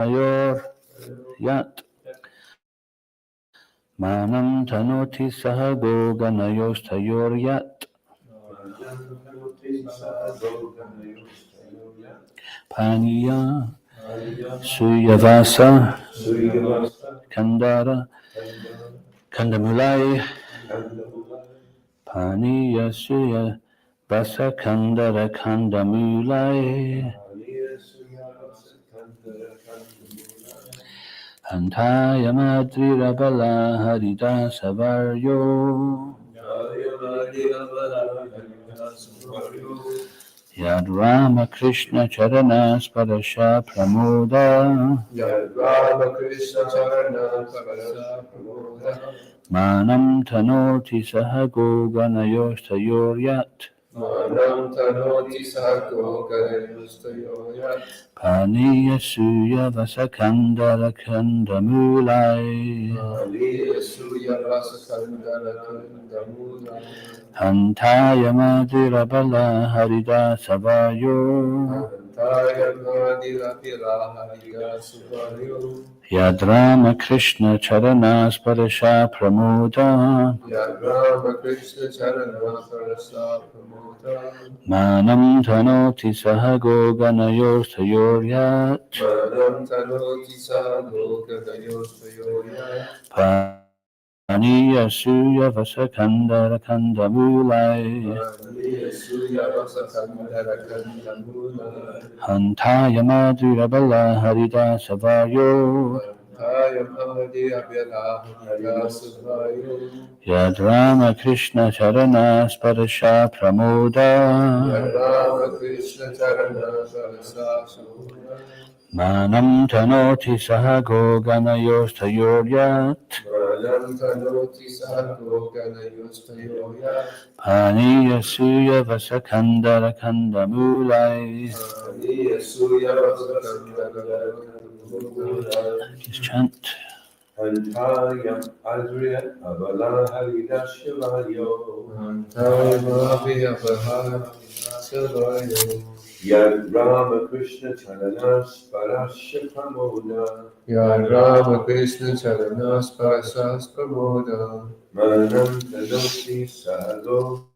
yat manam tanoti saha goganayostayor yat paniya suyavasa kandara kandamulai paniya suyavasa kandara kandamulai Antaya Madhira Bala Haridasa Varyo Yad Rama Krishna Charanas Parasha Pramoda Manam Tanoti Sahago Ganayostayor Yat Paniya Suya Vasakandara Kandamulai Hantaya Madhira Bala Haridasa Vayo Yadrama Krishna Charanas Parasha Pramoda Manam Tanoti Sahago Ganayostayor Yat Paniya Suya Vasakandara Kandamulai Hantaya Madhura Bala Haridasa Vayo Yadrama Krishna Charanas Parasha Pramoda Manam Tanoti Sahago Ganayostayor Yat Paniya Suya Vasakandara Kandamulai Just chant. Antayam Adriya Abala Haridashavayo Antayam Abala Yad Rama Krishna Charanas Parasya Pramoda Yad Rama Krishna Charanas Parasya Pramoda Manam Tanoti Sago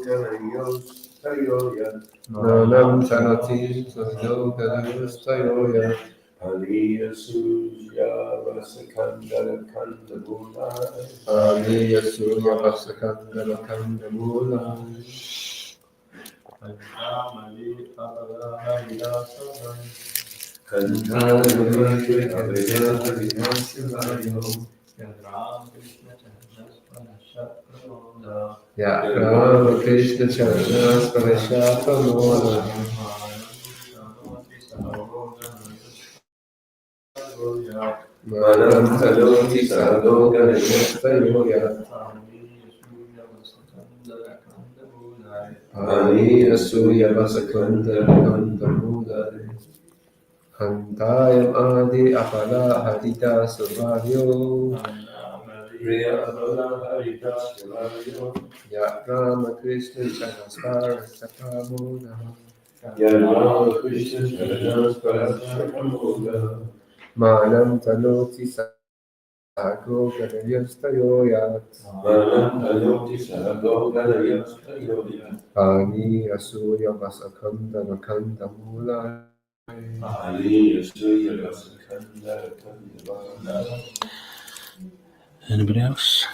Ganayos Tayoya Manam Tanoti Sago Ganayos Tayoya Paniya Suya Vasakandara Kandamulai Paniya Suya Vasakandara Kandamulai Kantamali Abala Haridasa Kantamali Abala Haridasa Yadram Krishna Charanas Parasha Pramoda Yadram Krishna Charanas Parasha Pramoda Manam Tanoti Sago Ganayos Ani Asuya Vasakandara Kandamulai Hantayam Adi Apala Hadita Savavyo Yatrama Krishna Chanaspara Sapamoda Yatrama Krishna Chanaspara Sapamoda Manam Tanoti Sago Ganayastayoyat Manam Tanoti Sago Ganayastayoyat Ani Asuya Vasakandana Kandamulai Anybody else?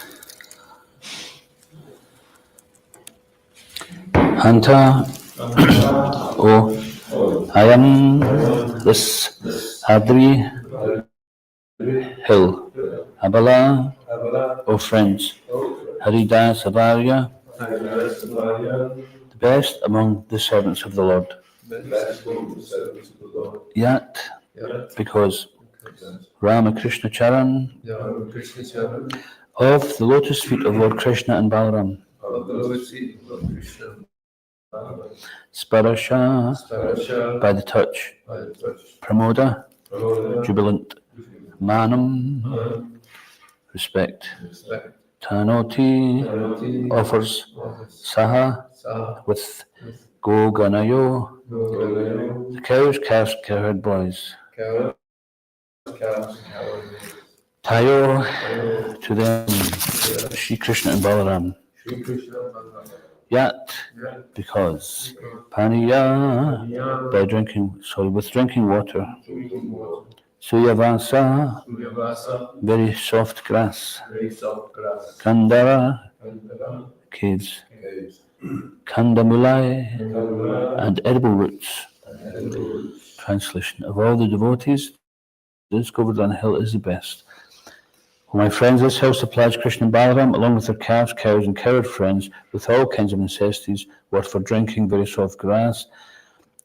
Hanta I am this Hadri hill. Abala, O friends. Haridas Avarya, the best among the servants of the Lord. Yet, because Ramakrishna Charan of the lotus feet of Lord Krishna and Balaram, Sparasha, by the touch, Pramoda, jubilant, Manam, respect, Tanoti, offers, Saha, with Goganayo, the cows, calves, cowherd boys, Tayo to them, Shri Krishna and Balaram. Yat, because Paniya, with drinking water. Suyavasa, very soft grass. Kandara, caves. Kandamulai, and edible roots. Translation: of all the devotees, this Govardhana hill is the best. My friends, this hill supplies Krishna and Balaram, along with their calves, cows, and cowherd friends, with all kinds of necessities, water for drinking, very soft grass,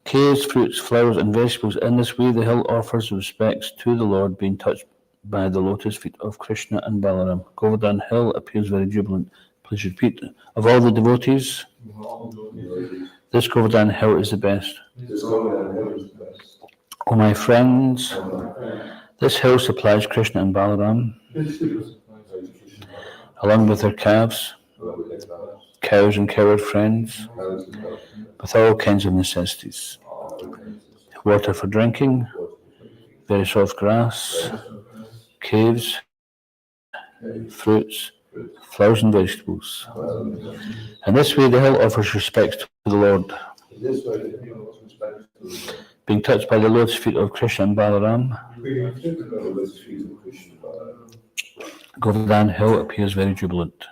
caves, fruits, flowers, and vegetables. In this way, the hill offers respects to the Lord, being touched by the lotus feet of Krishna and Balaram. Govardhana hill appears very jubilant. Please repeat. Of all the devotees, this Govardhana hill is the best. O my friends, this hill supplies Krishna and Balaram, along with their calves, cows, and cowherd friends, with all kinds of necessities. Water for drinking, very soft grass, caves, fruits, flowers, and vegetables. In this way, the hill offers respect to the Lord, being touched by the lotus feet of Krishna and Balaram. Govardhana hill appears very jubilant.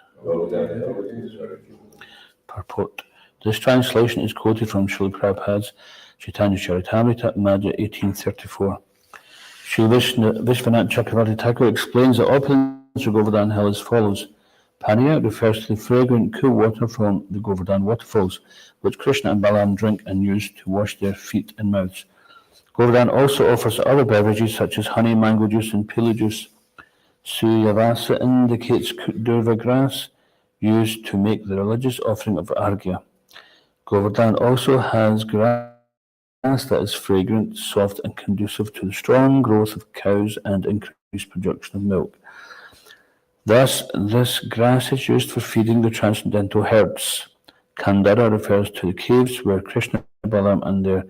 Purport. This translation is quoted from Srila Prabhupada's Chaitanya Charitamrita, Madhya 1834. Sri Vishwanath Chakravarti Thakur explains the opulence of Govardhana hill as follows. Paniya refers to the fragrant cool water from the Govardhana waterfalls, which Krishna and Balaram drink and use to wash their feet and mouths. Govardhana also offers other beverages such as honey, mango juice, and pili juice. Suyavasa indicates durva grass used to make the religious offering of arghya. Govardhana also has grass that is fragrant, soft, and conducive to the strong growth of cows and increased production of milk. Thus, this grass is used for feeding the transcendental herds. Kandara refers to the caves where Krishna, Balaram, and their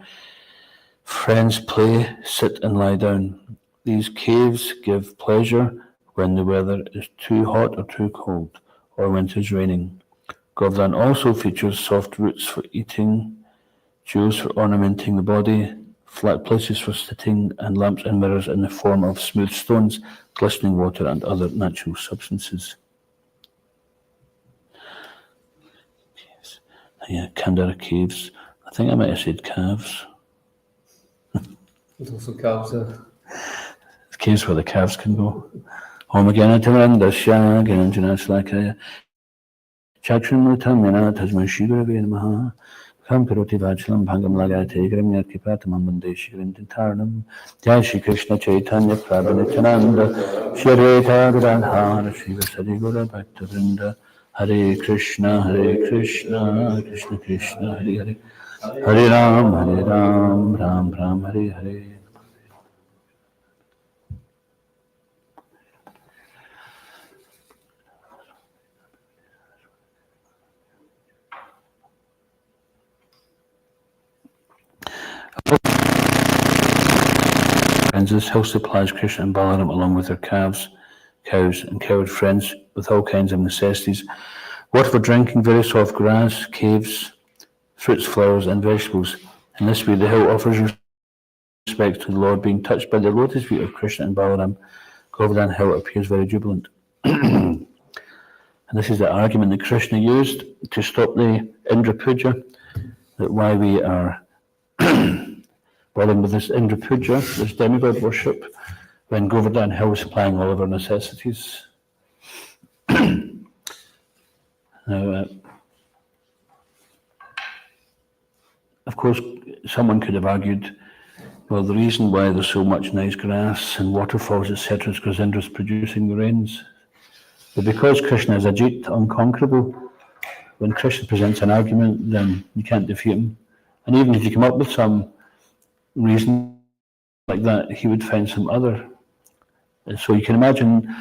friends play, sit, and lie down. These caves give pleasure when the weather is too hot or too cold, or when it is raining. Govardhana also features soft roots for eating, jewels for ornamenting the body, flat places for sitting, and lamps and mirrors in the form of smooth stones, glistening water, and other natural substances. Yeah, Kandara caves. I think I might have said calves. There's also calves there. Caves where the calves can go. Om Gana Tarandasya Gananjana Slakaya Chakshumutamina Tasmashigurave Namaha Kam Karoti Vachalam Bhangam Lagate Grimya Kipatamam Bandeshirin Tarnam Jai Shri Krishna Chaitanya Prabhu Shireta Radhara Shiva Sadigura Bhaktavrinda Hare Krishna Krishna Krishna Hare Hare Hare Ram Ram Hare Hare. And this hill supplies Krishna and Balaram along with their calves, cows, and cowherd friends with all kinds of necessities. Water for drinking, very soft grass, caves, fruits, flowers, and vegetables. In this way, the hill offers respect to the Lord, being touched by the lotus feet of Krishna and Balaram. Govardhana hill appears very jubilant. And this is the argument that Krishna used to stop the Indra Puja, that why we are bothering with this Indra Puja, this demigod worship, when Govardhana hill is supplying all of our necessities. Now, of course, someone could have argued, well, the reason why there's so much nice grass and waterfalls, etc., is because Indra's producing the rains. But because Krishna is Ajit, unconquerable, when Krishna presents an argument, then you can't defeat him. And even if you come up with some reason like that, he would find some other. So you can imagine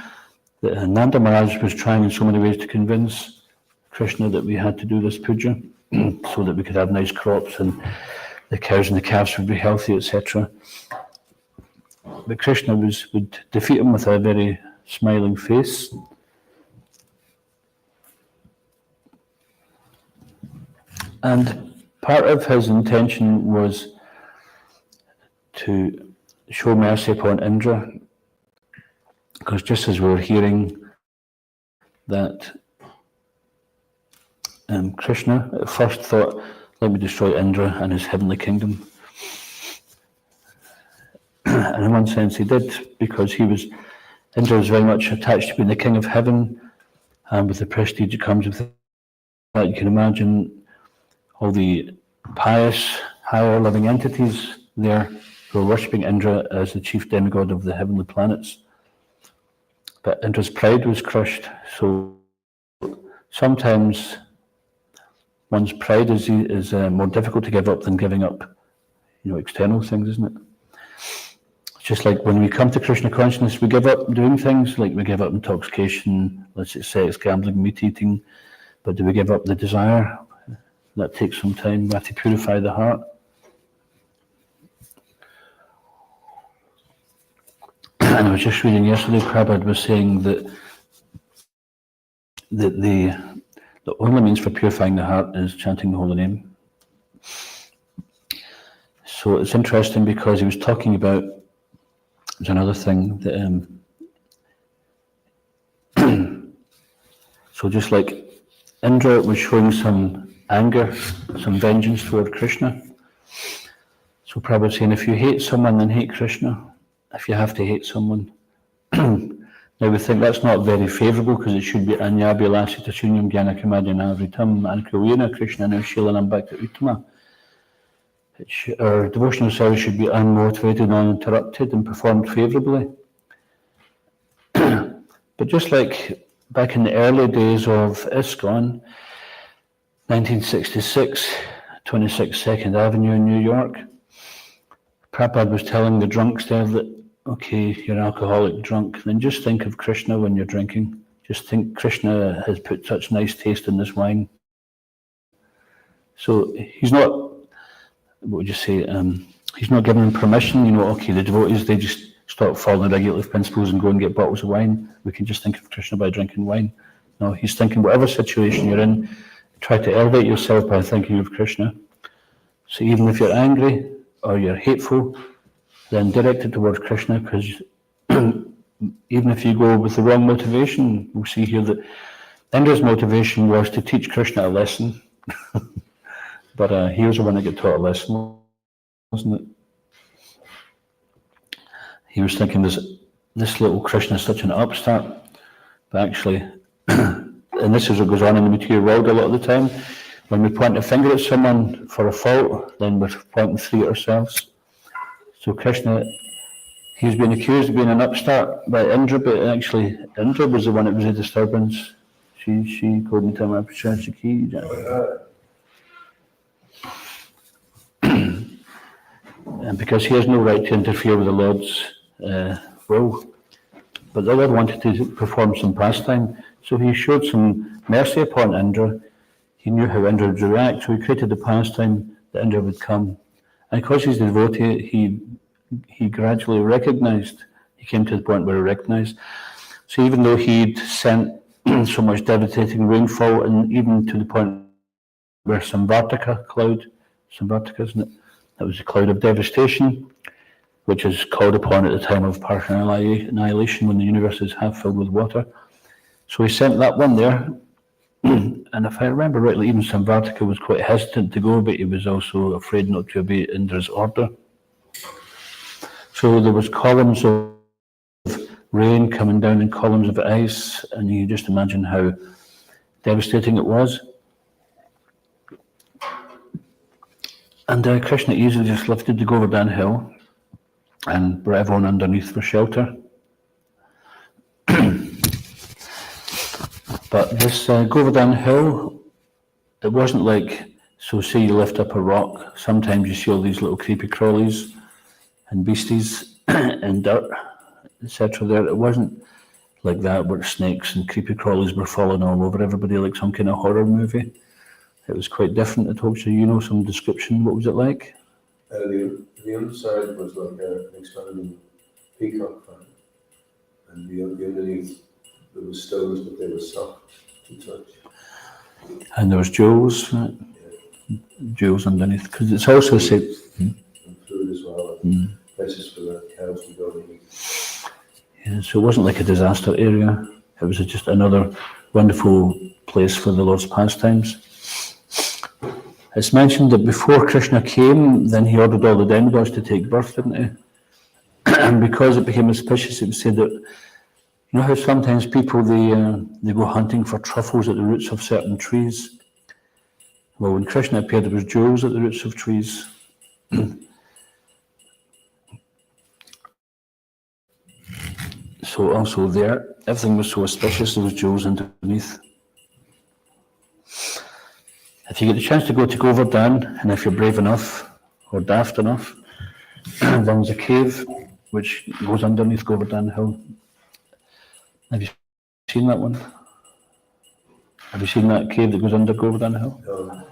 that Nanda Maharaj was trying in so many ways to convince Krishna that we had to do this puja so that we could have nice crops and the cows and the calves would be healthy, etc. but Krishna would defeat him with a very smiling face. And part of his intention was to show mercy upon Indra, because just as we were hearing that Krishna at first thought, let me destroy Indra and his heavenly kingdom. And in one sense he did, because Indra was very much attached to being the king of heaven, and with the prestige that comes with that, you can imagine all the pious, higher living entities there who are worshipping Indra as the chief demigod of the heavenly planets. But Indra's pride was crushed, so sometimes one's pride is more difficult to give up than giving up, external things, isn't it? It's just like when we come to Krishna consciousness, we give up doing things, like we give up intoxication, let's say sex, gambling, meat eating, but do we give up the desire? That takes some time. We have to purify the heart. And I was just reading yesterday, Prabhupada was saying that the only means for purifying the heart is chanting the holy name. So it's interesting because he was talking about, there's another thing that, so just like Indra was showing some anger, some vengeance toward Krishna. So Prabhupada was saying, if you hate someone, then hate Krishna. If you have to hate someone. Now we think that's not very favourable, because it should be Anyabhilasita Shunyam Jnana Kamadhyana Vritam Ankriyena Krishna Nushilanam Bhakta Uttama. Our devotional service should be unmotivated, uninterrupted, and performed favourably. But just like back in the early days of ISKCON, 1966, 26 2nd Avenue in New York, Prabhupada was telling the drunks there that, okay, you're an alcoholic drunk, then just think of Krishna when you're drinking. Just think Krishna has put such nice taste in this wine. So he's not, what would you say, he's not giving them permission, okay, the devotees, they just stop following the regulative principles and go and get bottles of wine. We can just think of Krishna by drinking wine. No, he's thinking whatever situation you're in, try to elevate yourself by thinking of Krishna. So even if you're angry or you're hateful, then direct it towards Krishna, because even if you go with the wrong motivation, we'll see here that Indra's motivation was to teach Krishna a lesson. But he was the one that got taught a lesson, wasn't it? He was thinking this little Krishna is such an upstart, but actually, and this is what goes on in the material world a lot of the time, when we point a finger at someone for a fault, then we're pointing three at ourselves. So Krishna, he's been accused of being an upstart by Indra, but actually Indra was the one that was a disturbance. She according to Mahaprabhu. And because he has no right to interfere with the Lord's will. But the Lord wanted to perform some pastime, so he showed some mercy upon Indra. He knew how Indra would react, so he created the pastime that Indra would come. And because he's a devotee, he gradually recognized, he came to the point where he recognized. So even though he'd sent so much devastating rainfall, and even to the point where Samvartaka cloud, Samvartaka, isn't it? That was a cloud of devastation, which is called upon at the time of partial annihilation, when the universe is half filled with water. So he sent that one there. And if I remember rightly, even Samvartaka was quite hesitant to go, but he was also afraid not to obey Indra's order. So there was columns of rain coming down in columns of ice, and you just imagine how devastating it was. And Krishna easily just lifted the Govardhana hill and brought everyone underneath for shelter. But this Govardhana hill, it wasn't like, so say you lift up a rock, sometimes you see all these little creepy crawlies and beasties and dirt, etc. there. It wasn't like that, where snakes and creepy crawlies were falling all over everybody like some kind of horror movie. It was quite different. I told you, some description. What was it like? The inside was like an expanding peacock fan, and the underneath there were stones, but they were soft to touch. And there was jewels, jewels underneath, because it's also said. And food as well, and places for the cows to go and eat. Yeah, so it wasn't like a disaster area. It was just another wonderful place for the Lord's pastimes. It's mentioned that before Krishna came, then he ordered all the demigods to take birth, didn't he? And because it became auspicious, it was said that, you know how sometimes people, they go hunting for truffles at the roots of certain trees? Well, when Krishna appeared, there was jewels at the roots of trees. So also there, everything was so auspicious, there was jewels underneath. If you get the chance to go to Govardhana, and if you're brave enough, or daft enough, there's a cave which goes underneath Govardhana Hill. Have you seen that one? Have you seen that cave that goes under Govardhana Hill? No.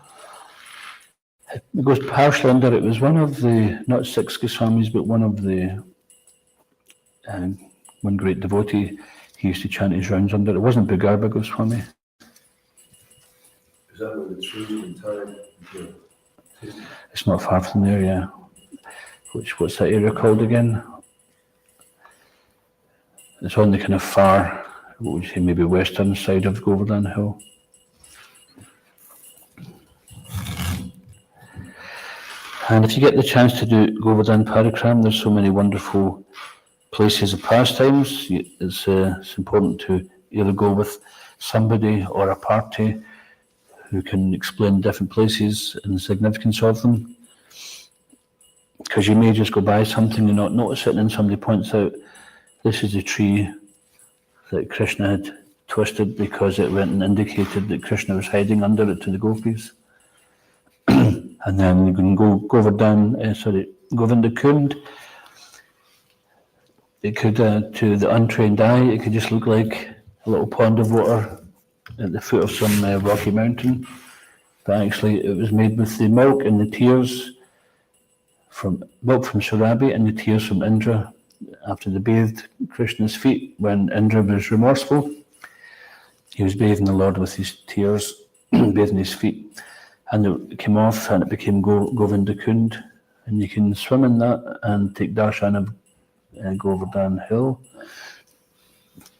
It goes partially under. It was one of the, not 6 Goswamis, but one of the, one great devotee, he used to chant his rounds under. It wasn't Bhugarba Goswami. Is that where the trees in time? It's not far from there, yeah. What's that area called again? It's on the kind of far, what would you say, maybe western side of Govardhana Hill. And if you get the chance to do Govardhana Parikram, there's so many wonderful places of pastimes. It's important to either go with somebody or a party who can explain different places and the significance of them. Because you may just go by something and not notice it, and then somebody points out, this is the tree that Krishna had twisted because it went and indicated that Krishna was hiding under it to the gopis. And then you can go Govinda Kund. It could, to the untrained eye, it could just look like a little pond of water at the foot of some rocky mountain. But actually it was made with the milk and the tears from Surabhi and the tears from Indra after they bathed Krishna's feet when Indra was remorseful. He was bathing the Lord with his tears, bathing his feet. And it came off and it became Govinda Kund. And you can swim in that and take darshan of Govardhana Hill.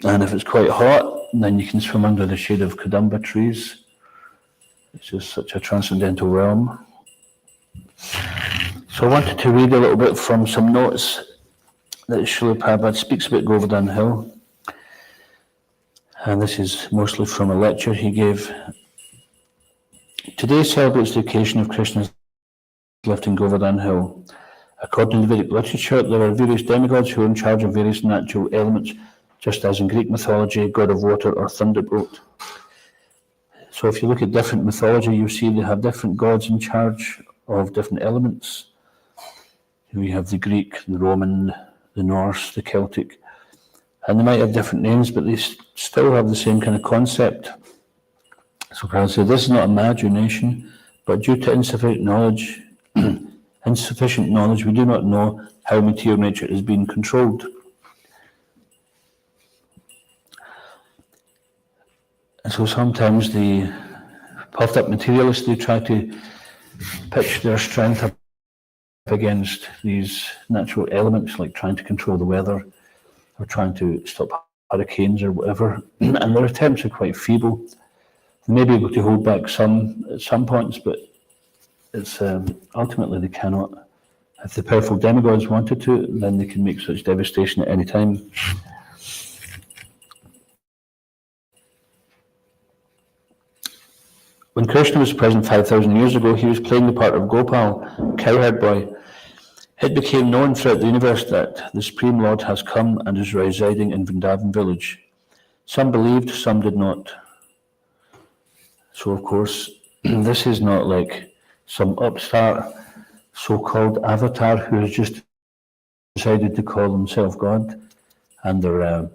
And if it's quite hot, then you can swim under the shade of Kadamba trees. It's just such a transcendental realm. So I wanted to read a little bit from some notes that Srila Prabhupada speaks about Govardhana Hill. And this is mostly from a lecture he gave. Today celebrates the occasion of Krishna's lifting Govardhana Hill. According to the Vedic literature, there are various demigods who are in charge of various natural elements, just as in Greek mythology, god of water or thunderbolt. So if you look at different mythology, you see they have different gods in charge of different elements. We have the Greek, the Roman, the Norse, the Celtic, and they might have different names, but they still have the same kind of concept. So Prabhupada said, this is not imagination, but due to insufficient knowledge, we do not know how material nature is being controlled. And so sometimes the puffed up materialists, they try to pitch their strength up against these natural elements, like trying to control the weather or trying to stop hurricanes or whatever. And their attempts are quite feeble. They may be able to hold back some at some points, but it's ultimately they cannot. If the powerful demigods wanted to, then they can make such devastation at any time. When Krishna was present 5,000 years ago, he was playing the part of Gopal, cowherd boy. It became known throughout the universe that the Supreme Lord has come and is residing in Vrindavan village. Some believed, some did not. So of course, this is not like some upstart so-called avatar who has just decided to call himself God, and they're,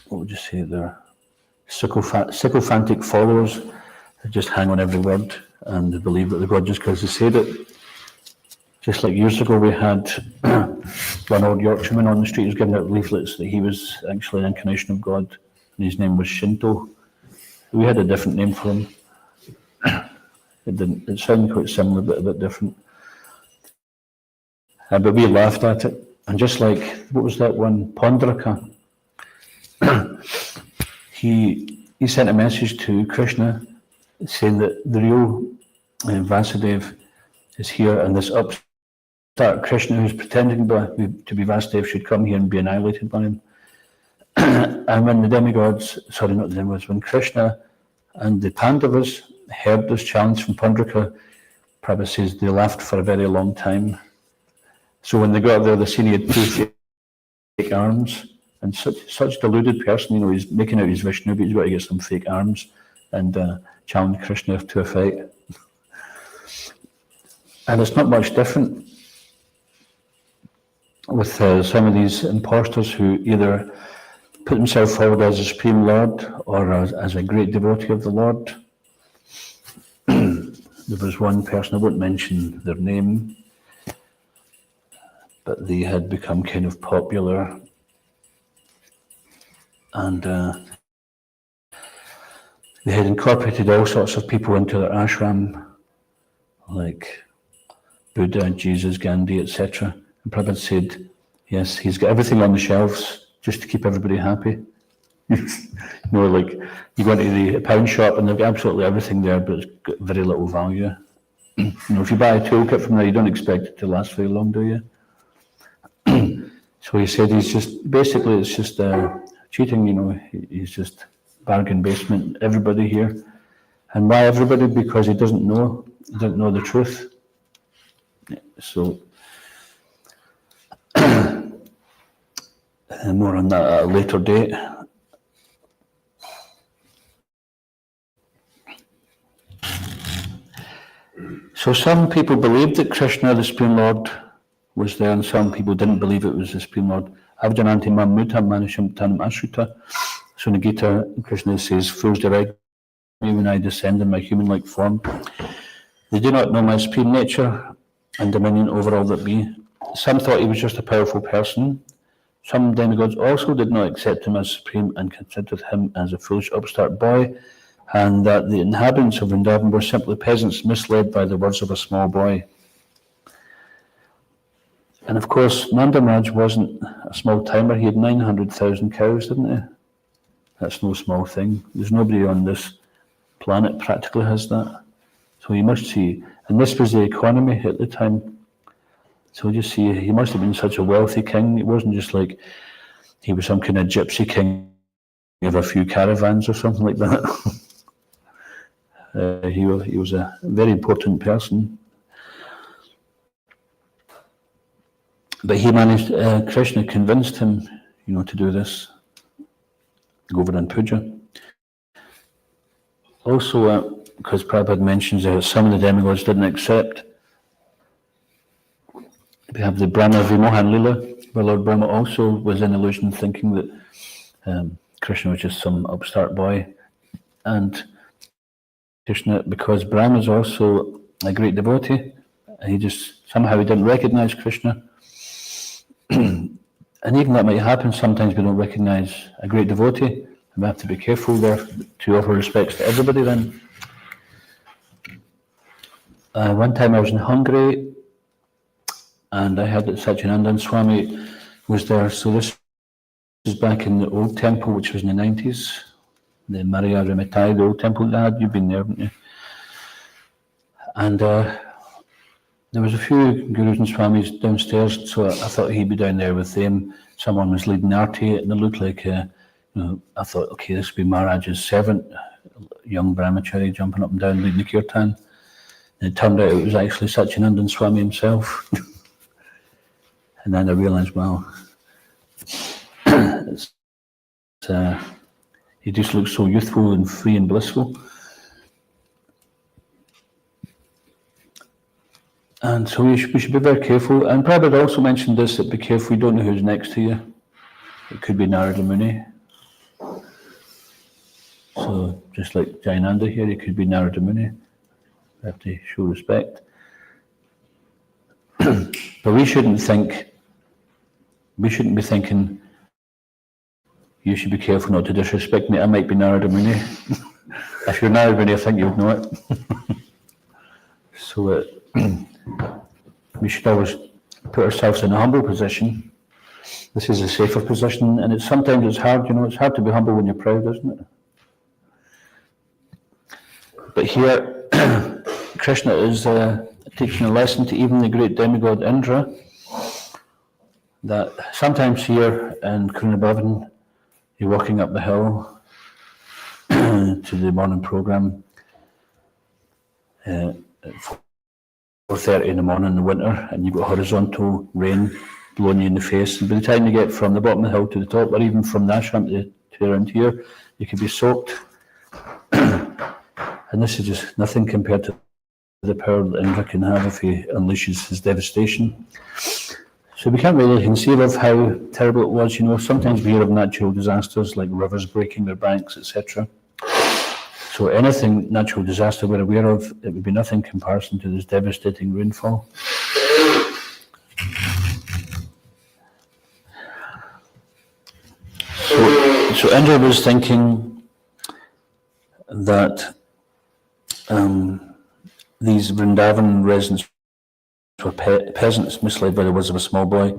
what would you say, they're sycophantic followers who just hang on every word and believe that they're God just because they said it. Just like years ago we had one old Yorkshireman on the street was giving out leaflets that he was actually an incarnation of God, and his name was Shinto. We had a different name for him. It didn't. It sounded quite similar, but a bit different. But we laughed at it, and just like what was that one, Pondraka? he sent a message to Krishna saying that the real Vasudev is here, and this upstart Krishna who's pretending to be Vasudev should come here and be annihilated by him. And when the demigods, sorry, not the demigods, when Krishna and the Pandavas heard this challenge from Pundraka, Prabhupada says they laughed for a very long time. So when they got there, they seen he had two fake arms, and such deluded person, he's making out he's Vishnu, but he's got to get some fake arms and challenge Krishna to a fight. And it's not much different with some of these impostors who either put themselves forward as a Supreme Lord or as a great devotee of the Lord. There was one person, I won't mention their name, but they had become kind of popular, and they had incorporated all sorts of people into their ashram, like Buddha, Jesus, Gandhi, etc. And Prabhupada said, yes, he's got everything on the shelves just to keep everybody happy. Like you go into the pound shop and they've got absolutely everything there, but it's got very little value. If you buy a toolkit from there, you don't expect it to last very long, do you? So he said he's just, basically it's just cheating, he's just bargain basement, everybody here. And why everybody? Because he doesn't know the truth. So, more on that at a later date. So some people believed that Krishna, the Supreme Lord, was there, and some people didn't believe it was the Supreme Lord. Avjananti mam muta manisham tanam ashruta. So in the Gita, Krishna says, fools deride me when I descend in my human-like form. They do not know my supreme nature and dominion over all that be. Some thought he was just a powerful person. Some demigods also did not accept him as supreme and considered him as a foolish upstart boy, and that the inhabitants of Vrindavan were simply peasants misled by the words of a small boy. And of course, Nanda Maharaj wasn't a small timer. He had 900,000 cows, didn't he? That's no small thing. There's nobody on this planet practically has that. So you must see, and this was the economy at the time. So you see, he must have been such a wealthy king. It wasn't just like he was some kind of gypsy king of a few caravans or something like that. He was a very important person. But he managed, Krishna convinced him, to do this, Govardhana Puja. Also, because Prabhupada mentions that some of the demigods didn't accept. We have the Brahma Vimohan Lila, where Lord Brahma also was in illusion, thinking that Krishna was just some upstart boy. And Krishna, because Brahma is also a great devotee, he just somehow he didn't recognize Krishna. And even that might happen, sometimes we don't recognize a great devotee, and we have to be careful there to offer respects to everybody then. One time I was in Hungary, and I heard that Satyanandan Swami was there. So this is back in the old temple, which was in the 90s, the Maria Remetai, the old temple they had. You've been there, haven't you? And there was a few gurus and swamis downstairs, so I thought he'd be down there with them. Someone was leading arti, and it looked like, I thought, okay, this would be Maharaj's servant, young brahmachari jumping up and down leading the kirtan. And it turned out it was actually Satyanandan Swami himself. And then I realised, wow, he just looks so youthful and free and blissful. And so we should be very careful. And Prabhupada also mentioned this, that be careful, you don't know who's next to you. It could be Narada Muni. So just like Jayananda here, it could be Narada Muni. We have to show respect. But we shouldn't think We shouldn't be thinking, you should be careful not to disrespect me, I might be Narada Muni. If you're Narada Muni, I think you would know it. So we should always put ourselves in a humble position. This is a safer position, and sometimes it's hard, it's hard to be humble when you're proud, isn't it? But here, Krishna is teaching a lesson to even the great demigod Indra, that sometimes here in Govardhana, you're walking up the hill to the morning program at 4:30 in the morning in the winter, and you've got horizontal rain blowing you in the face, and by the time you get from the bottom of the hill to the top, or even from the ashram to around here, you could be soaked. And this is just nothing compared to the power that Indra can have if he unleashes his devastation. So we can't really conceive of how terrible it was. Sometimes we hear of natural disasters like rivers breaking their banks, etc. So anything natural disaster we're aware of, it would be nothing in comparison to this devastating rainfall. So Indra was thinking that these Vrindavan residents were peasants misled by the words of a small boy.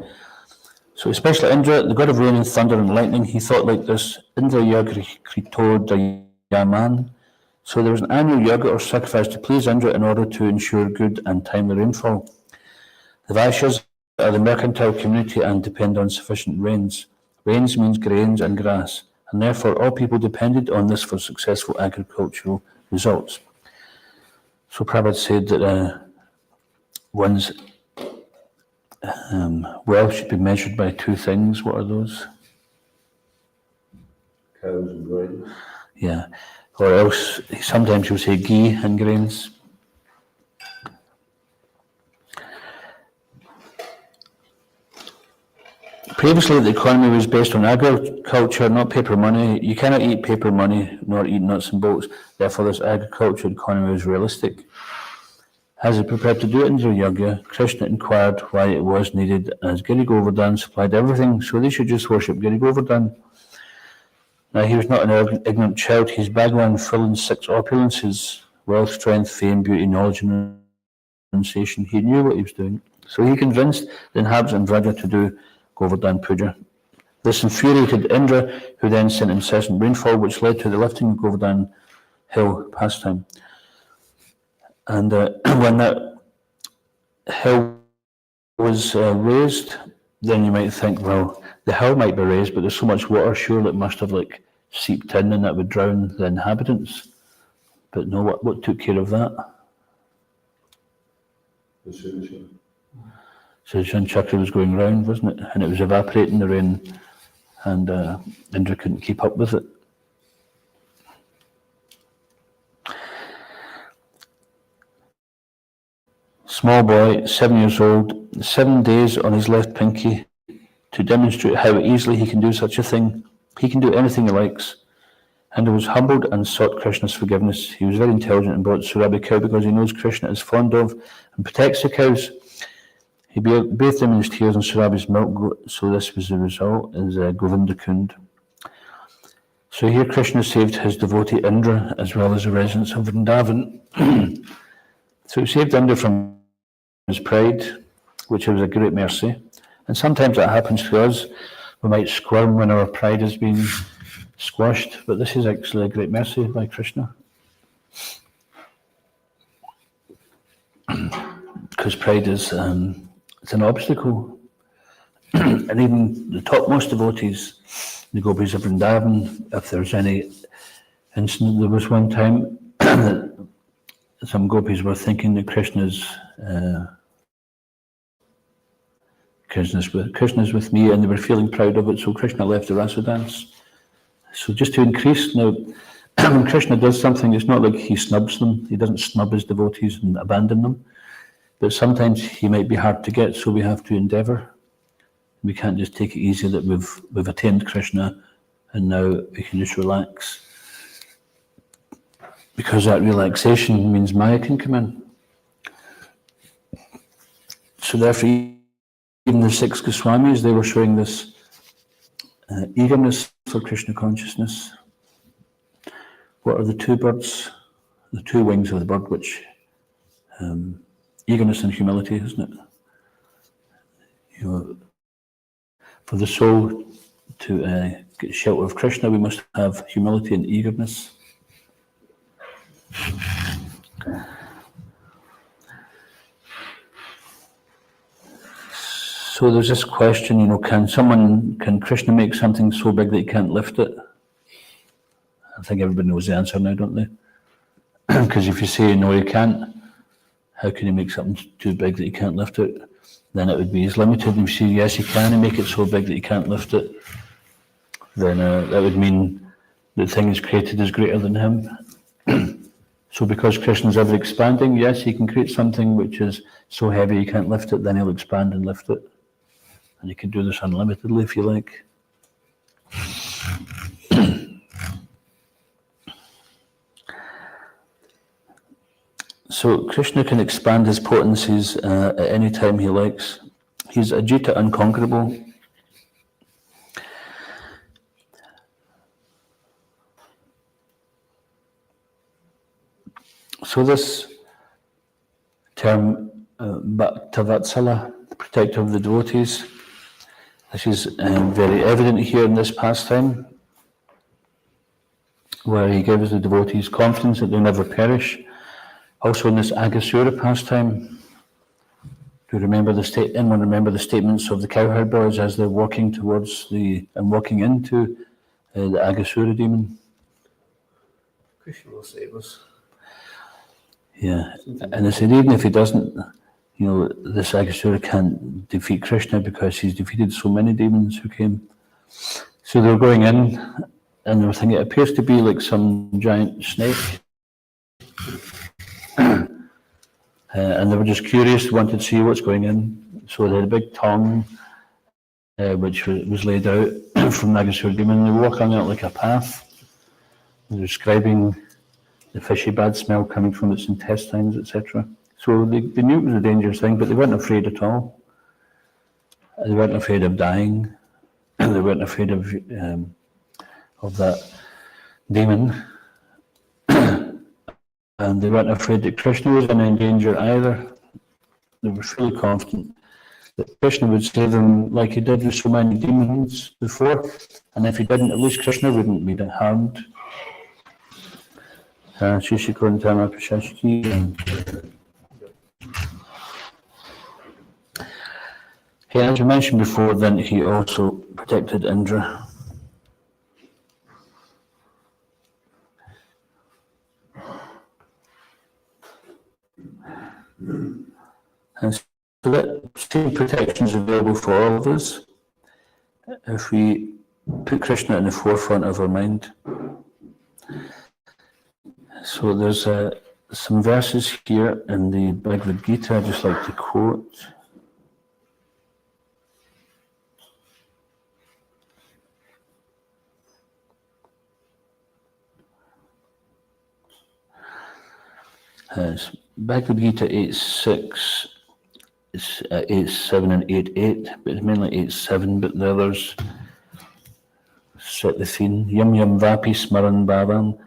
So especially Indra, the god of rain and thunder and lightning, he thought like this: Indra Yagri Krito Dayaman. So there was an annual yaga or sacrifice to please Indra in order to ensure good and timely rainfall. The Vaishyas are the mercantile community and depend on sufficient rains. Rains means grains and grass, and therefore all people depended on this for successful agricultural results. So Prabhupada said that one's wealth should be measured by two things. What are those? Cows and grains. Yeah. Or else, sometimes you'll say ghee and grains. Previously, the economy was based on agriculture, not paper money. You cannot eat paper money, nor eat nuts and bolts. Therefore, this agriculture economy was realistic. As he prepared to do it in the yajna, Krishna inquired why it was needed, as Giri Govardhan supplied everything, so they should just worship Giri Govardhan. Now, he was not an ignorant child. He's Bhagwan, full in 6 opulences: wealth, strength, fame, beauty, knowledge, and renunciation. He knew what he was doing. So he convinced the inhabitants of Vraja to do Govardhana Puja. This infuriated Indra, who then sent incessant rainfall, which led to the lifting of Govardhana hill pastime. And when that hill was raised, then you might think, well, the hill might be raised, but there's so much water, surely it must have seeped in, and that would drown the inhabitants. But no, what took care of that? The sunshine. So the sun chakra was going round, wasn't it? And it was evaporating the rain, and Indra couldn't keep up with it. Small boy, 7 years old, 7 days on his left pinky to demonstrate how easily he can do such a thing. He can do anything he likes. And he was humbled and sought Krishna's forgiveness. He was very intelligent and brought Surabi cow because he knows Krishna is fond of and protects the cows. He bathed them in his tears and Surabi's milk, so this was the result, is Govinda Kund. So here Krishna saved his devotee Indra as well as the residents of Vrindavan. So he saved Indra from his pride, which was a great mercy. And sometimes that happens to us. We might squirm when our pride is being squashed, but this is actually a great mercy by Krishna. Because pride is it's an obstacle. And even the topmost devotees, the gopis of Vrindavan, if there's any incident, there was one time that some gopis were thinking that Krishna's with me, and they were feeling proud of it, so Krishna left the rasa dance. So just to increase, now, when Krishna does something, it's not like he snubs them. He doesn't snub his devotees and abandon them. But sometimes he might be hard to get, so we have to endeavour. We can't just take it easy that we've attained Krishna and now we can just relax. Because that relaxation means Maya can come in. So therefore, even the six Goswamis, they were showing this eagerness for Krishna consciousness. What are the two birds? The two wings of the bird, which eagerness and humility, isn't it? You know, for the soul to get shelter of Krishna, we must have humility and eagerness. So there's this question, you know, can Krishna make something so big that he can't lift it? I think everybody knows the answer now, don't they? Because if you say no, he can't, how can he make something too big that he can't lift it? Then it would be he's limited. And if you say yes, he can, and make it so big that he can't lift it, then that would mean the thing he's created is greater than him. So because Krishna is ever expanding, yes, he can create something which is so heavy he can't lift it, then he'll expand and lift it. And he can do this unlimitedly if you like. So Krishna can expand his potencies at any time he likes. He's Ajita, unconquerable. So this term, Bhaktavatsala, protector of the devotees, this is very evident here in this pastime, where he gives the devotees confidence that they'll never perish. Also in this Agasura pastime, anyone remember the statements of the cowherd boys as they're walking towards walking into the Agasura demon? Krishna will save us. Yeah, and they said even if he doesn't, you know, this Agasura can't defeat Krishna because he's defeated so many demons who came. So they were going in and they were thinking it appears to be like some giant snake. And they were just curious, wanted to see what's going in. So they had a big tongue, which was laid out from Nagasura demon. They were walking out like a path. They were describing the fishy bad smell coming from its intestines, etc. So they knew it was a dangerous thing, but they weren't afraid at all. They weren't afraid of dying. They weren't afraid of that demon. And they weren't afraid that Krishna was in danger either. They were fully confident that Krishna would save them like he did with so many demons before. And if he didn't, at least Krishna wouldn't be harmed. Shishikurantama Prashashki. As we mentioned before, then he also protected Indra. And so that same protection is available for all of us if we put Krishna in the forefront of our mind. So there's some verses here in the Bhagavad Gita I'd just like to quote. Bhagavad Gita 8.6, it's 8.7 and 8.8, but it's mainly 8.7, but the others set the scene. Yam yam vapi smaran bhavam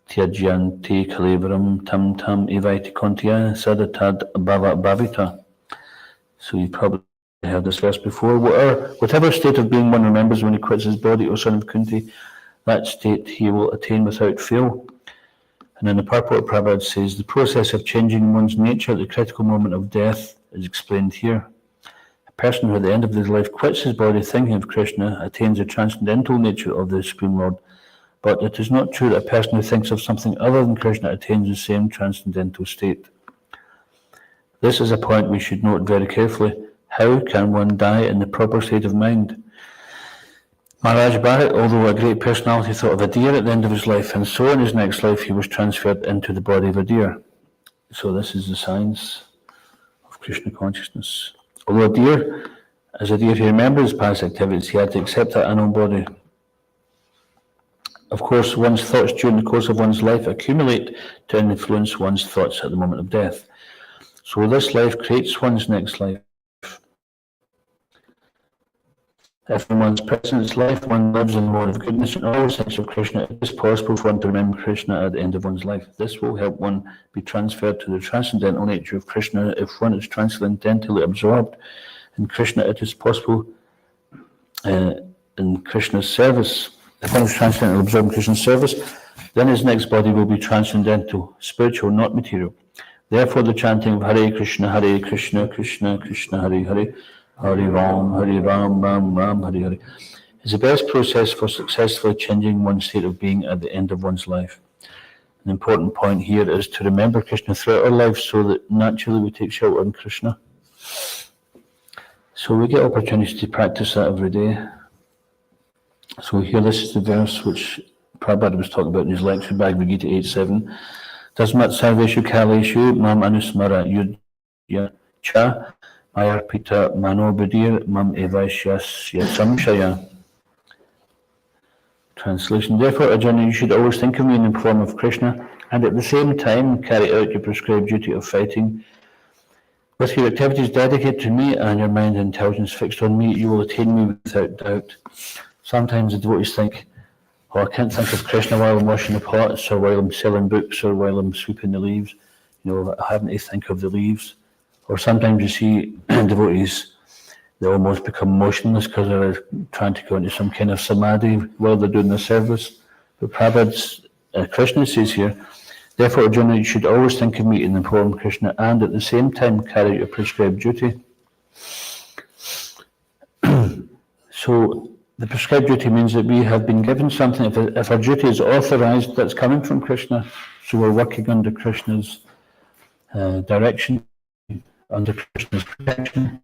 tyajyanti kalevaram tam tam evaiti kontya sadatad bhava bhavita. So you've probably heard this verse before. Whatever state of being one remembers when he quits his body, O son of Kunti, that state he will attain without fail. And in the purport, Prabhupada says, the process of changing one's nature at the critical moment of death is explained here. A person who at the end of his life quits his body thinking of Krishna attains the transcendental nature of the Supreme Lord. But it is not true that a person who thinks of something other than Krishna attains the same transcendental state. This is a point we should note very carefully. How can one die in the proper state of mind? Maharaj Bharat, although a great personality, thought of a deer at the end of his life, and so in his next life he was transferred into the body of a deer. So this is the science of Krishna consciousness. Although as a deer, he remembered his past activities, he had to accept that unknown body. Of course, one's thoughts during the course of one's life accumulate to influence one's thoughts at the moment of death. So this life creates one's next life. If in one's present life one lives in the mode of goodness and always thinks of Krishna, it is possible for one to remember Krishna at the end of one's life. This will help one be transferred to the transcendental nature of Krishna. If one is transcendentally absorbed in Krishna, it is possible in Krishna's service. If one is transcendentally absorbed in Krishna's service, then his next body will be transcendental, spiritual, not material. Therefore, the chanting of Hare Krishna, Krishna Krishna, Hare Hare, Hare Ram, Ram, Hare Hare, is the best process for successfully changing one's state of being at the end of one's life. An important point here is to remember Krishna throughout our lives so that naturally we take shelter in Krishna. So we get opportunities to practice that every day. So here, this is the verse which Prabhupada was talking about in his lecture, Bhagavad Gita 8.7. Tasmat sarveshu kaleshu mam anusmara yudya cha mayarpita manobudir mam evaishyasya samshaya. Translation: Therefore, Arjuna, you should always think of me in the form of Krishna, and at the same time carry out your prescribed duty of fighting. With your activities dedicated to me and your mind and intelligence fixed on me, you will attain me without doubt. Sometimes the devotees think, oh, I can't think of Krishna while I'm washing the pots, or while I'm selling books, or while I'm sweeping the leaves. I haven't to think of the leaves. Or sometimes you see devotees, they almost become motionless because they're trying to go into some kind of samadhi while they're doing their service. But Prabhupada's Krishna says here, therefore, Arjuna, you should always think of me in the form of Krishna and at the same time carry out your prescribed duty. So, the prescribed duty means that we have been given something. If our duty is authorized, that's coming from Krishna. So we're working under Krishna's direction, under Krishna's protection.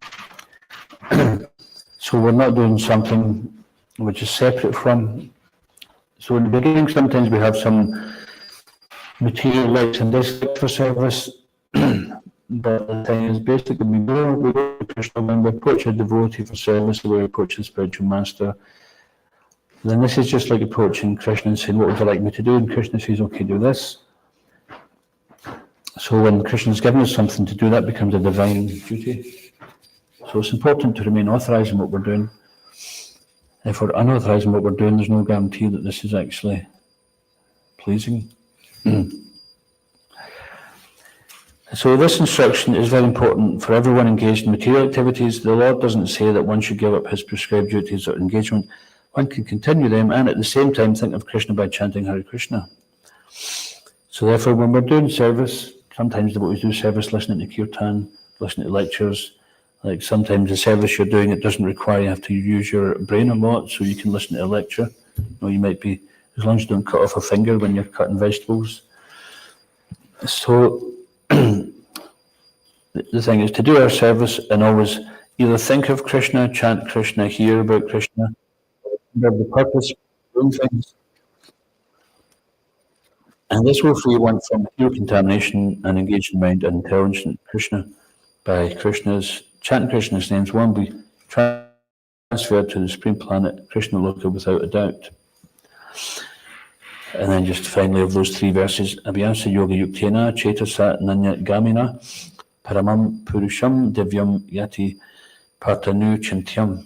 So we're not doing something which is separate from. So in the beginning, sometimes we have some material likes and dislikes for service. But the thing is, basically, we go to Krishna when we approach a devotee for service, or we approach a spiritual master. Then this is just like approaching Krishna and saying, what would you like me to do? And Krishna says, okay, do this. So when Krishna's given us something to do, that becomes a divine duty. So it's important to remain authorized in what we're doing. If we're unauthorized in what we're doing, there's no guarantee that this is actually pleasing. So this instruction is very important for everyone engaged in material activities. The Lord doesn't say that one should give up his prescribed duties or engagement. One can continue them and at the same time think of Krishna by chanting Hare Krishna. So therefore, when we're doing service, sometimes devotees do service listening to kirtan, listening to lectures. Like sometimes the service you're doing, it doesn't require you have to use your brain a lot, so you can listen to a lecture. You might be, as long as you don't cut off a finger when you're cutting vegetables. So the thing is to do our service and always either think of Krishna, chant Krishna, hear about Krishna, remember the purpose of doing things. And this will free one from pure contamination and engage in mind and intelligence in Krishna by chanting Krishna's names. One will be transferred to the Supreme Planet, Krishna Loka, without a doubt. And then just finally of those three verses, Abhyasa Yoga Yuktena Chetasa Nanya Gamina Paramam Purusham Divyam Yati Partanu Chintyam.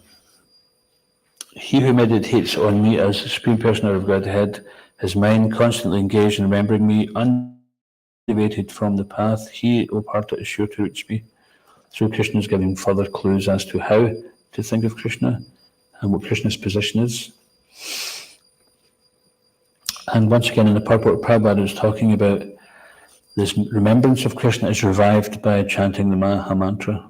He who meditates on me as the Supreme Personality of Godhead, his mind constantly engaged in remembering me, undeviated from the path, he, O Partha, is sure to reach me. So Krishna is giving further clues as to how to think of Krishna and what Krishna's position is. And once again, in the purport, Prabhupada is talking about this remembrance of Krishna is revived by chanting the Maha Mantra.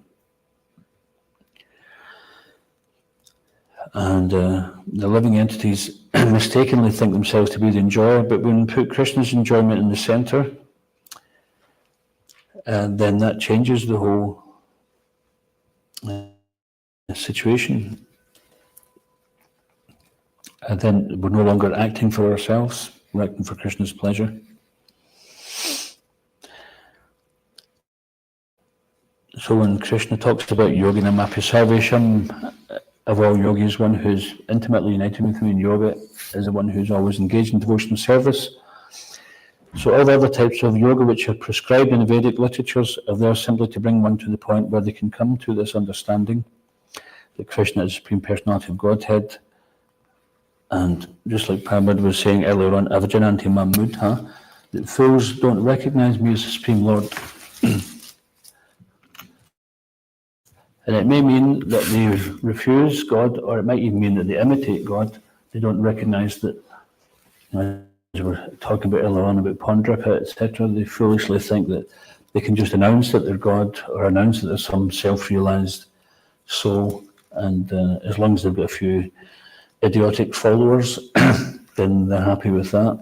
And the living entities mistakenly think themselves to be the enjoyer, but when we put Krishna's enjoyment in the center, then that changes the whole situation. And then we're no longer acting for ourselves, we're acting for Krishna's pleasure. So when Krishna talks about yogina mapi sarvesham, of all yogis, one who's intimately united with me in yoga is the one who's always engaged in devotional service. So all the other types of yoga which are prescribed in the Vedic literatures are there simply to bring one to the point where they can come to this understanding that Krishna is the Supreme Personality of Godhead. And just like Prabhupada was saying earlier on, Avajananti Mamudha, that fools don't recognize me as the Supreme Lord. And it may mean that they refuse God, or it might even mean that they imitate God. They don't recognize that, as we were talking about earlier on about Pondraka, etc., they foolishly think that they can just announce that they're God, or announce that there's some self-realized soul, and as long as they've got a few idiotic followers, then they're happy with that.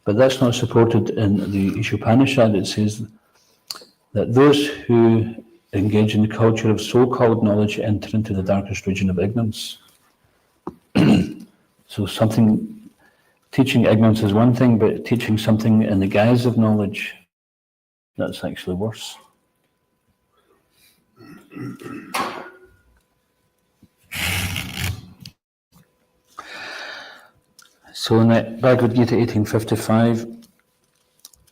But that's not supported in the Ishopanishad. It says that those who engage in the culture of so-called knowledge enter into the darkest region of ignorance. So teaching ignorance is one thing, but teaching something in the guise of knowledge, that's actually worse. So in Bhagavad Gita 1855,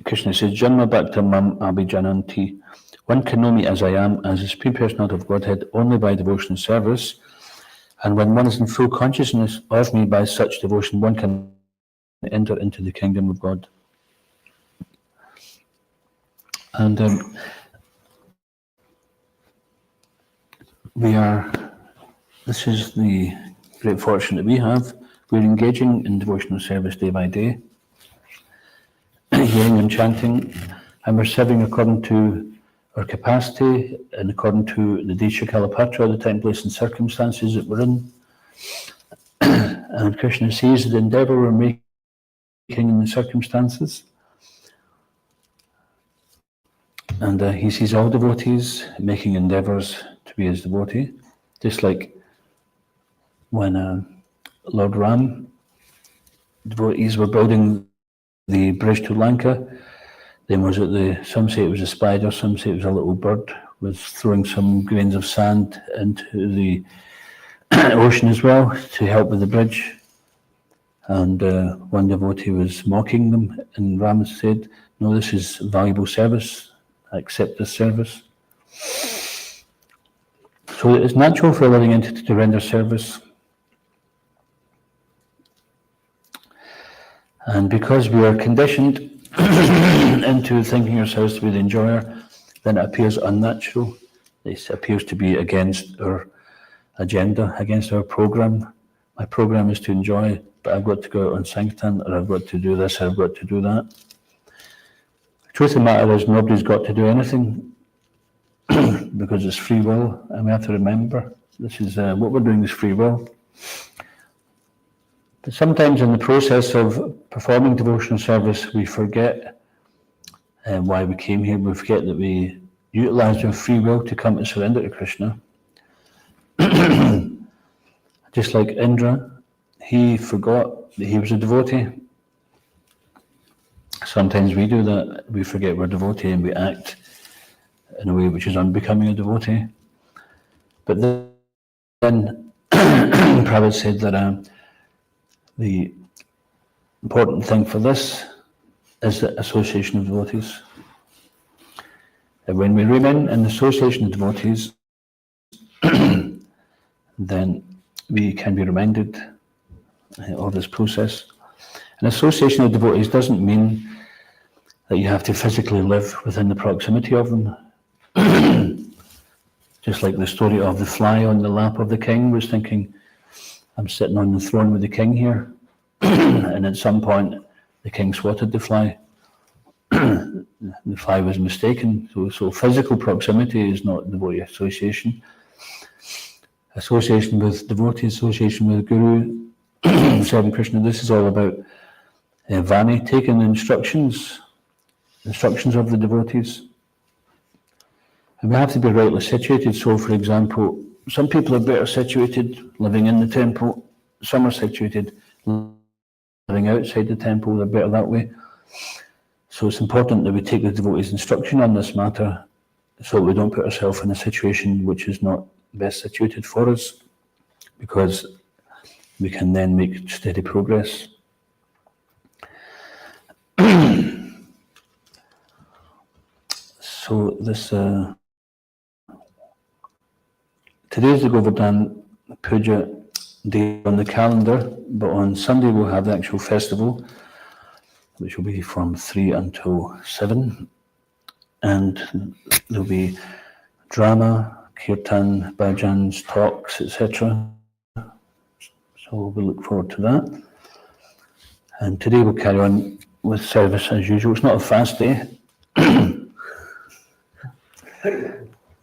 Krishna says, Janma Bhakta Mam Abhijananti. One can know me as I am, as the Supreme Personality of Godhead, only by devotion and service. And when one is in full consciousness of me by such devotion, one can enter into the kingdom of God. And this is the great fortune that we have. We're engaging in devotional service day by day, hearing and chanting, and we're serving according to our capacity and according to the Desha Kalapatra, the time, place, and circumstances that we're in. And Krishna sees the endeavour we're making in the circumstances. And he sees all devotees making endeavours to be his devotee, just like when Lord Ram, devotees were building the bridge to Lanka. Then some say it was a spider, some say it was a little bird, was throwing some grains of sand into the ocean as well to help with the bridge. And one devotee was mocking them, and Ram said, no, this is valuable service, I accept this service. So it's natural for a living entity to render service. And because we are conditioned into thinking ourselves to be the enjoyer, then it appears unnatural. It appears to be against our agenda, against our program. My program is to enjoy, but I've got to go out on Sankirtan, or I've got to do this, or I've got to do that. The truth of the matter is nobody's got to do anything because it's free will, and we have to remember this is what we're doing is free will. But sometimes in the process of performing devotional service, we forget why we came here. We forget that we utilised our free will to come to surrender to Krishna. Just like Indra, he forgot that he was a devotee. Sometimes we do that. We forget we're a devotee and we act in a way which is unbecoming a devotee. But then Prabhupada said that the important thing for this is the association of devotees. And when we remain in the association of devotees, then we can be reminded of this process. An association of devotees doesn't mean that you have to physically live within the proximity of them. Just like the story of the fly on the lap of the king was thinking, I'm sitting on the throne with the king here. And at some point, the king swatted the fly. The fly was mistaken. So physical proximity is not devotee association. Association with devotee, association with Guru, serving Krishna, this is all about Vani, taking the instructions of the devotees. And we have to be rightly situated. So, for example, some people are better situated living in the temple, some are situated living outside the temple, they're better that way. So it's important that we take the devotees' instruction on this matter so that we don't put ourselves in a situation which is not best situated for us, because we can then make steady progress. So this today's the Govardhana Puja day on the calendar, but on Sunday we'll have the actual festival, which will be from 3 until 7, and there'll be drama, kirtan, bhajans, talks, etc. So we'll look forward to that. And today we'll carry on with service as usual. It's not a fast day.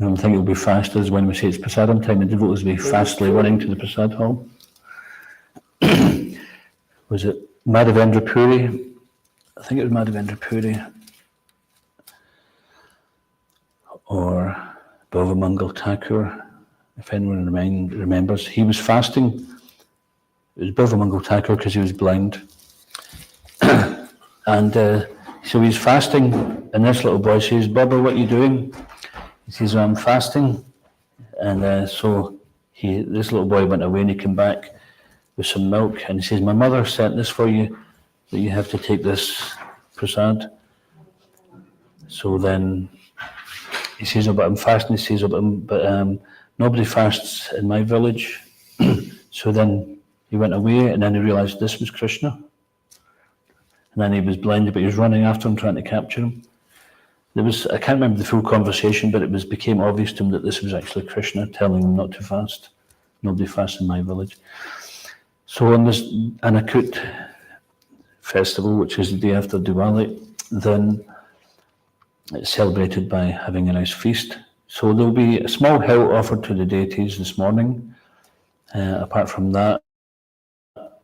I don't think it'll be fast as when we say it's prasadam time. The devotees will be fastly running to the prasad hall. Was it Madhavendra Puri? I think it was Madhavendra Puri. Or Bhavamangal Thakur, if anyone remembers. He was fasting. It was Bhavamangal Thakur because he was blind. And so he's fasting, and this little boy says, "Baba, what are you doing?" He says, "I'm fasting." And so this little boy went away, and he came back with some milk, and he says, "My mother sent this for you, that you have to take this prasad." So then he says, "Oh, but I'm fasting." He says, "Oh, but nobody fasts in my village." So then he went away, and then he realized this was Krishna. And then he was blinded, but he was running after him, trying to capture him. I can't remember the full conversation, but it became obvious to him that this was actually Krishna telling him not to fast. Nobody fasts in my village. So on this Anakut festival, which is the day after Diwali, then it's celebrated by having a nice feast. So there'll be a small hill offered to the deities this morning. Apart from that,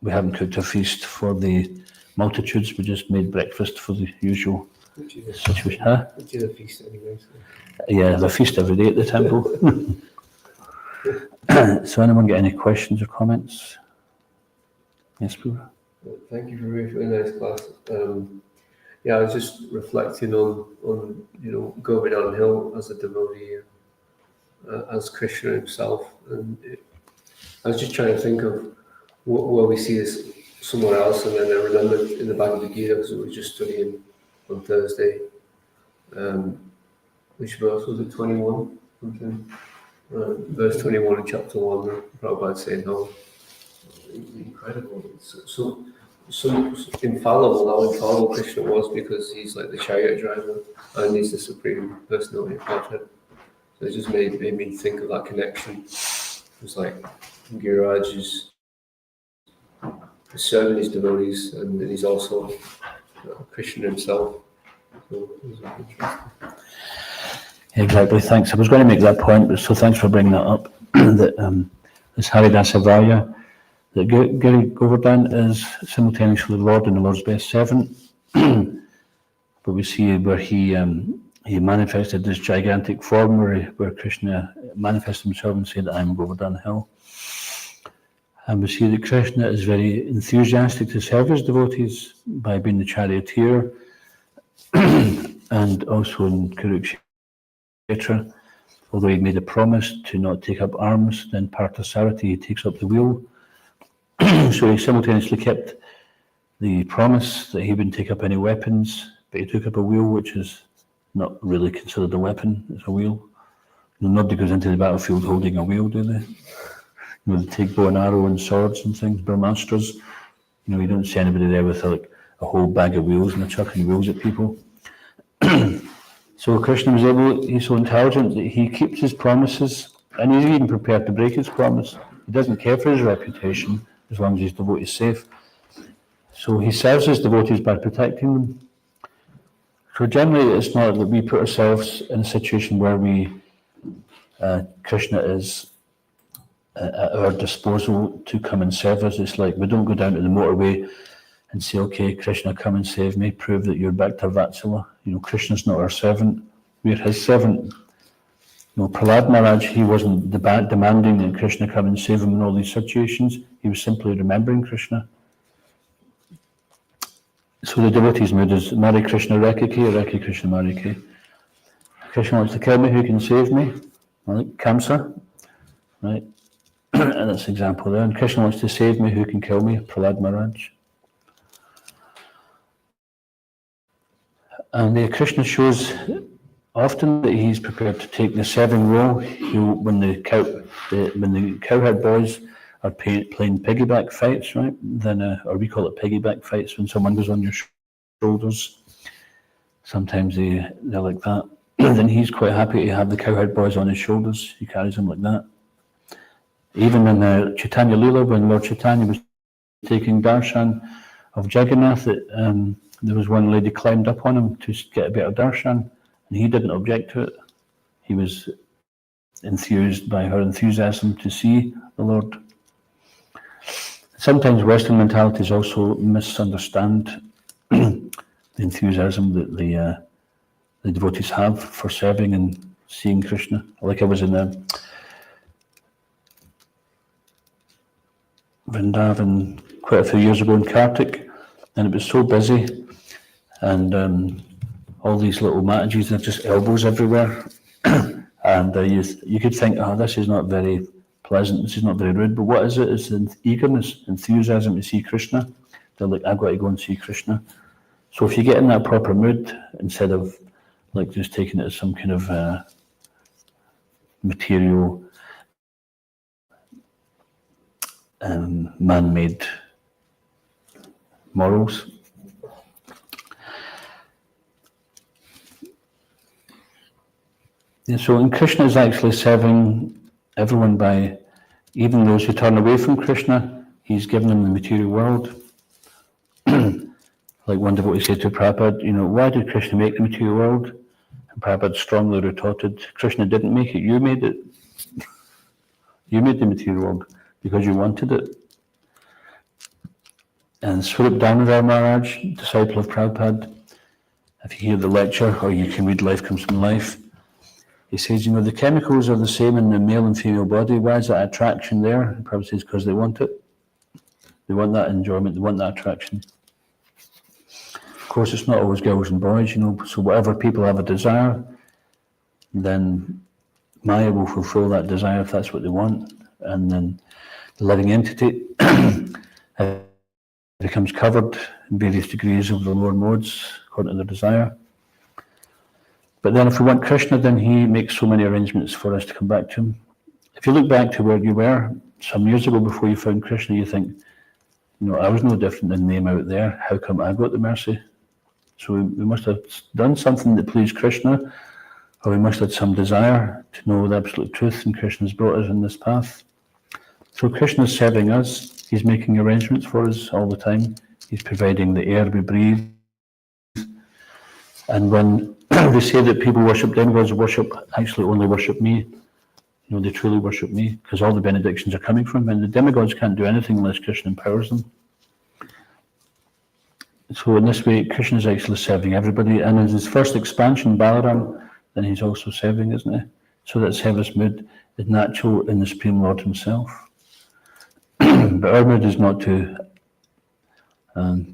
we haven't cooked a feast for the multitudes. We just made breakfast for the usual situation. Which is a feast anyway. So. Yeah, there's a feast every day at the temple. So anyone get any questions or comments? Yes, Prabhupada. Thank you for a really nice class. I was just reflecting on Govardhana Hill as a devotee, as Krishna himself, and I was just trying to think of where we see this somewhere else, and then I remembered in the Bhagavad Gita, because we were just studying on Thursday, which verse was it, 21? Something. Verse 21 in chapter 1, Prabhupada saying, "Oh, incredible. So infallible, how infallible Krishna was, because he's like the chariot driver and he's the supreme personality of Godhead." So it just made me think of that connection. It's like Giriraj is serving his devotees, and he's also Krishna himself. So it was interesting. Exactly, thanks. I was going to make that point, so thanks for bringing that up. That this Haridasa Varya, that Giri Govardhan is simultaneously the Lord and the Lord's best servant. But we see where he manifested this gigantic form where Krishna manifested himself and said, "I'm Govardhana Hill." And we see that Krishna is very enthusiastic to serve his devotees by being the charioteer, and also in Kurukshetra, although he made a promise to not take up arms, then Parthasarathi, he takes up the wheel. So he simultaneously kept the promise that he wouldn't take up any weapons, but he took up a wheel, which is not really considered a weapon, it's a wheel. Nobody goes into the battlefield holding a wheel, do they? They take bow and arrow and swords and things, Brahmastras. You don't see anybody there with a whole bag of wheels and they're chucking wheels at people. So Krishna he's so intelligent that he keeps his promises, and he's even prepared to break his promise. He doesn't care for his reputation as long as his devotee is safe. So he serves his devotees by protecting them. So generally it's not that we put ourselves in a situation where Krishna is at our disposal to come and serve us. It's like we don't go down to the motorway and say, "Okay, Krishna, come and save me, prove that you're Bhakta Vatsala." Krishna's not our servant, we're his servant. Prahlad Maharaj, he wasn't demanding that Krishna come and save him in all these situations, he was simply remembering Krishna. So the devotee's mood is Mari Krishna Rekike, Reki Krishna Marike. Krishna wants to kill me, who can save me? Like Kamsa, right? And that's an example there. And Krishna wants to save me, who can kill me? Prahlad Maharaj. And Krishna shows often that he's prepared to take the serving role. When the cowherd boys are playing piggyback fights, right? Then, or we call it piggyback fights, when someone goes on your shoulders. Sometimes they're like that. Then he's quite happy to have the cowherd boys on his shoulders. He carries them like that. Even in Chaitanya Leela, when Lord Chaitanya was taking darshan of Jagannath, there was one lady climbed up on him to get a better darshan, and he didn't object to it. He was enthused by her enthusiasm to see the Lord. Sometimes Western mentalities also misunderstand the enthusiasm that the devotees have for serving and seeing Krishna. Like I was in Vrindavan quite a few years ago in Kartik, and it was so busy, and all these little Matajis, they're just elbows everywhere, and you could think, oh, this is not very pleasant, this is not very rude, but what is it? It's the eagerness, enthusiasm to see Krishna. They're like, I've got to go and see Krishna. So if you get in that proper mood, instead of like just taking it as some kind of material, man-made morals. Yeah, so Krishna is actually serving everyone by, even those who turn away from Krishna, he's given them the material world. Like one devotee said to Prabhupada, why did Krishna make the material world? And Prabhupada strongly retorted, Krishna didn't make it, you made it. You made the material world because you wanted it. And Swarup Damodar Maharaj, disciple of Prabhupada, if you hear the lecture, or you can read Life Comes from Life, he says, the chemicals are the same in the male and female body. Why is that attraction there? And Prabhupada says, because they want it. They want that enjoyment, they want that attraction. Of course, it's not always girls and boys, so whatever people have a desire, then Maya will fulfill that desire if that's what they want. And then the living entity becomes covered in various degrees of the lower modes according to their desire. But then if we want Krishna, then he makes so many arrangements for us to come back to him. If you look back to where you were some years ago before you found Krishna, you think, I was no different than them out there. How come I got the mercy? So we must have done something that pleased Krishna, or we must have had some desire to know the absolute truth, and Krishna's brought us in this path. So Krishna's serving us. He's making arrangements for us all the time. He's providing the air we breathe. And when they say that people worship demigods, actually only worship me, they truly worship me, because all the benedictions are coming from him, and the demigods can't do anything unless Krishna empowers them. So in this way, Krishna is actually serving everybody, and in his first expansion, Balaram, then he's also serving, isn't he? So that service mood is natural in the Supreme Lord himself. But our mood is not to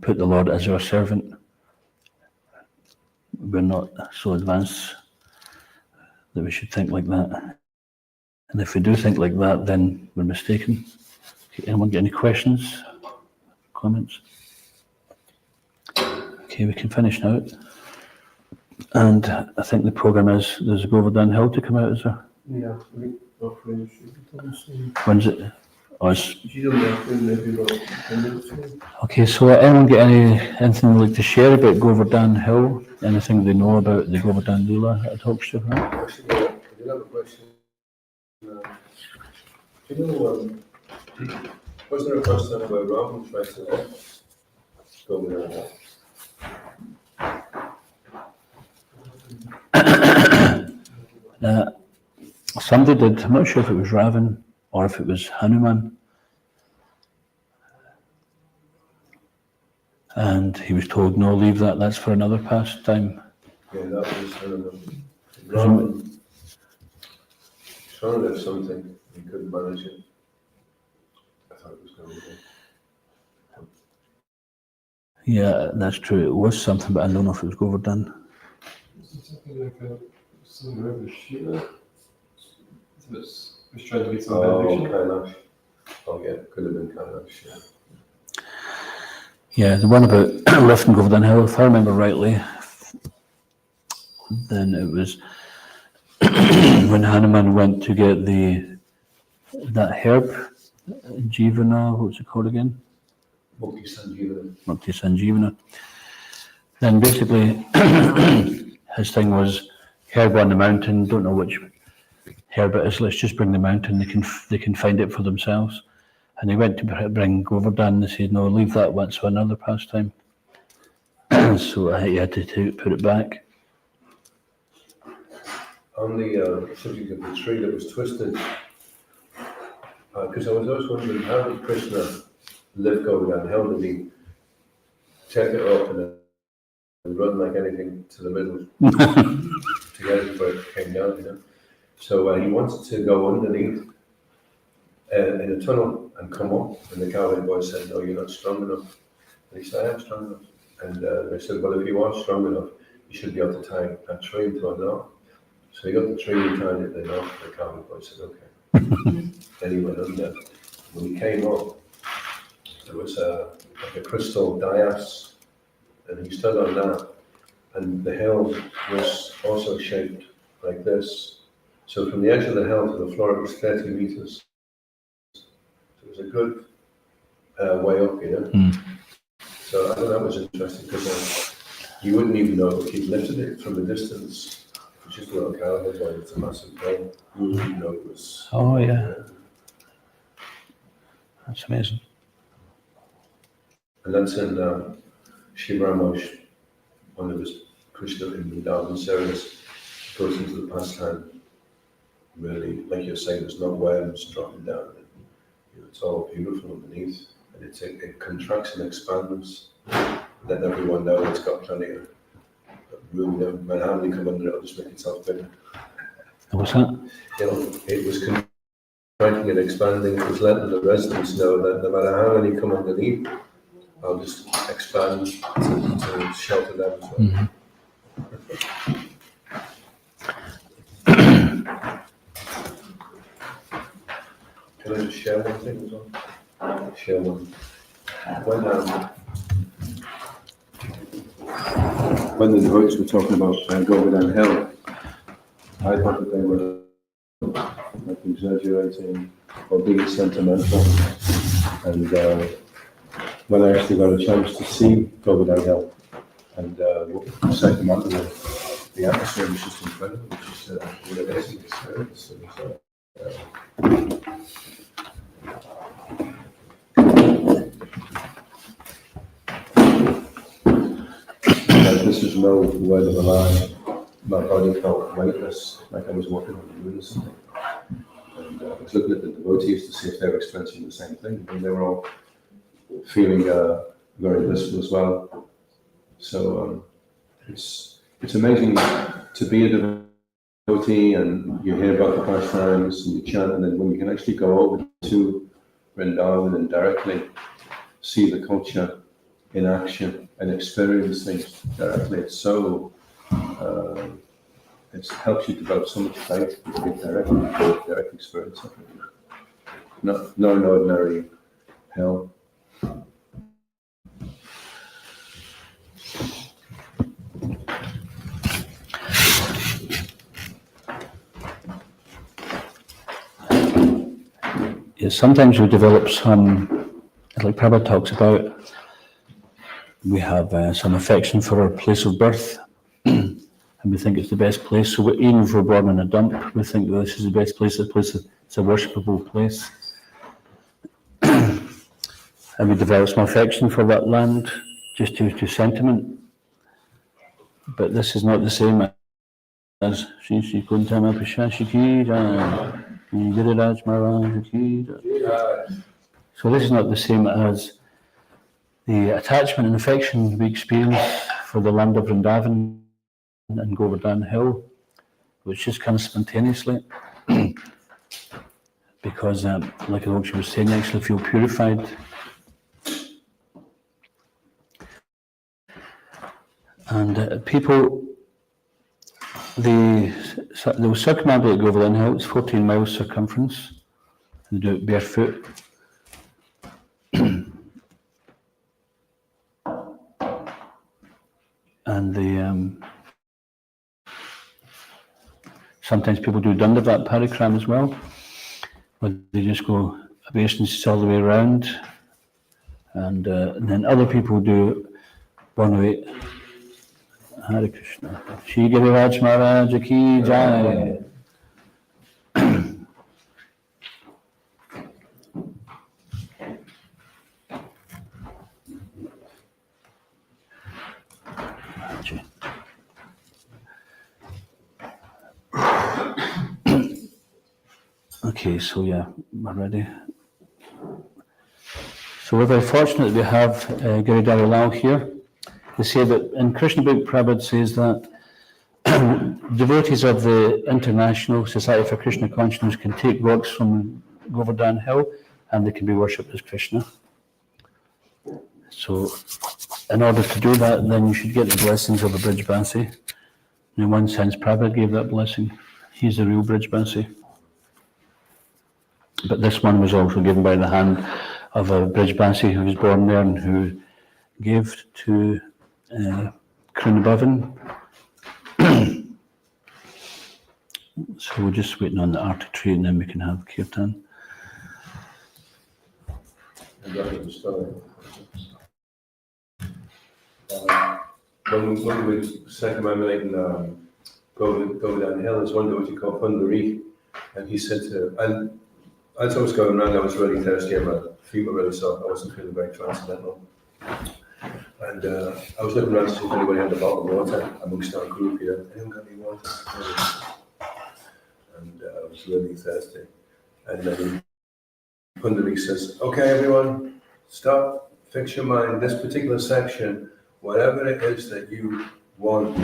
put the Lord as our servant. We're not so advanced that we should think like that. And if we do think like that, then we're mistaken. Okay, anyone get any questions, comments? Okay, we can finish now. And I think the program is, there's a Govardhana Hill to come out, is there? Yeah, roughly should. When's it? Oh, it's... Maybe Okay, so anyone get anything they'd like to share about Govardhana Hill? Anything they know about the Govardhana Leela at Hoxton? Right? Actually, I did have a question. Do you know, was there a first time where Ram tried to go with that? Somebody did, I'm not sure if it was Ravan or if it was Hanuman. And he was told, no, leave that, that's for another pastime. Yeah, that was Hanuman. Ram trying to live something, he couldn't manage it. I thought it was going to be. Yeah, that's true. It was something, but I don't know if it was Govardhana. Something like something around the Shiva. It's trying to get some Oh, benediction. Kailash. Oh, yeah, could have been Kailash, yeah. Yeah, the one about lifting Govardhana Hill, if I remember rightly, then it was when Hanuman went to get that herb, Jivana, what's it called again? Mukti Sanjeevana. Mukti Sanjeevana. Then basically his thing was herb on the mountain, don't know which herb it is, let's just bring the mountain, they can find it for themselves. And they went to bring Govardhana, they said, no, leave that once for another pastime. So he had to put it back. On the subject of the tree that was twisted, because I was always wondering, how did Krishna live Govardhana? How did he take it up and run like anything to the middle to get it before it came down, you know? So he wanted to go underneath in a tunnel and come up, and the cowboy boy said, no, you're not strong enough. And he said, I am strong enough. And they said, well, if you are strong enough, you should be able to tie a tree into a knot. So he got the tree and tied it in a knot, and the cowboy boy said, okay. Then he went under. When he came up, there was like a crystal dais, and he stood on that, and the hill was also shaped like this. So from the edge of the hill to the floor, it was 30 meters. So it was a good way up, you know. So I thought that was interesting, because you wouldn't even know if he'd lifted it from a distance. It's just a little cowboy boy, it's a massive hill. You wouldn't even know it was. Oh, yeah. That's amazing. And that's in Shivaramoj, one of his Krishna in Vrindavan service, goes into the pastime. Really, like you're saying, there's no worms dropping down. And, you know, it's all beautiful underneath, and it contracts and expands. Let everyone know it's got plenty of room. You know, when how come under it, it'll just make itself bigger. What's that? It was contracting and expanding. It was letting the residents know that no matter how many come underneath, I'll just expand to shelter them as well. Can I just share one thing as well? Share one. When the devotees were talking about Govardhana Hill, I thought that they were like exaggerating or being sentimental. And when I actually got a chance to see Govardhana Hill and second the mountain, the atmosphere was just incredible. It was just an amazing experience. This is no word of a lie. My body felt weightless, like I was walking on the moon or something. And I was looking at the devotees to see if they were experiencing the same thing, and they were all feeling very blissful as well. So it's amazing to be a devotee, and you hear about the pastimes and you chant, and then when you can actually go over to Vrindavan and directly see the culture in action and experience things directly, it's so it helps you develop so much faith if you get direct experience of it. Not an ordinary hell. Yeah, sometimes we develop some, like Prabhupada talks about, we have some affection for our place of birth, and we think it's the best place. So even if we're born in a dump, we think that this is the best place, it's a worshipable place. And we develop some affection for that land, just to sentiment. But this is not the same as Shri Shri Kuntama Pishashi Ki Jai, Giriraj Maharaj Ki Jai. So this is not the same as the attachment and affection we experience for the land of Vrindavan and Govardhana Hill, which just comes spontaneously. Because, like Akshay was saying, you actually feel purified. And people, they will circumnavigate Govardhana Hill. It's 14 miles circumference. They do it barefoot. And Sometimes people do Dandavat Parikram as well, where they just go obeisances all the way around. And then other people do one way. Hare Krishna. Shri Giriraj Maharaj Ki Jai. Okay, so yeah, we're ready. So we're very fortunate that we have Giridhari Lal here. They say that in Krishna book, Prabhupada says that devotees of the International Society for Krishna Consciousness can take rocks from Govardhana Hill and they can be worshipped as Krishna. So in order to do that, then you should get the blessings of a Brijbasi. In one sense, Prabhupada gave that blessing. He's the real Brijbasi. But this one was also given by the hand of a Brijbasi who was born there and who gave to Krunabhavan. So we're just waiting on the Arctic tree and then we can have Kirtan. When we circumambulating go downhill, there's one devotee called Pundarik, and he said to, and as I was going around, I was really thirsty and my feet were really sore. I wasn't feeling very transcendental. And I was looking around to see if anybody had a bottle of water amongst our group here. Anyone got any water? And I was really thirsty. And then Pundarik says, okay, everyone, stop, fix your mind. This particular section, whatever it is that you want,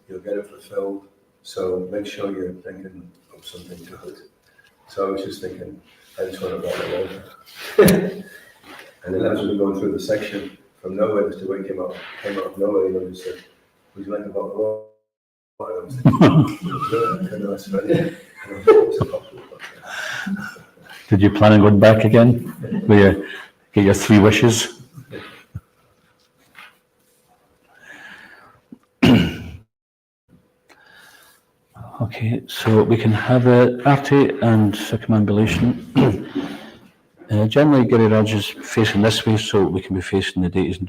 you'll get it fulfilled. So make sure you're thinking of something good. So I was just thinking, I just want a bottle of water. And then as we were going through the section, from nowhere, this way came out of nowhere, and I just said, would you like a bottle of water? I was thinking, Did you plan on going back again? Will you get your 3 wishes? Okay, so we can have Arti and circumambulation. Generally, Giriraj is facing this way, so we can be facing the deities.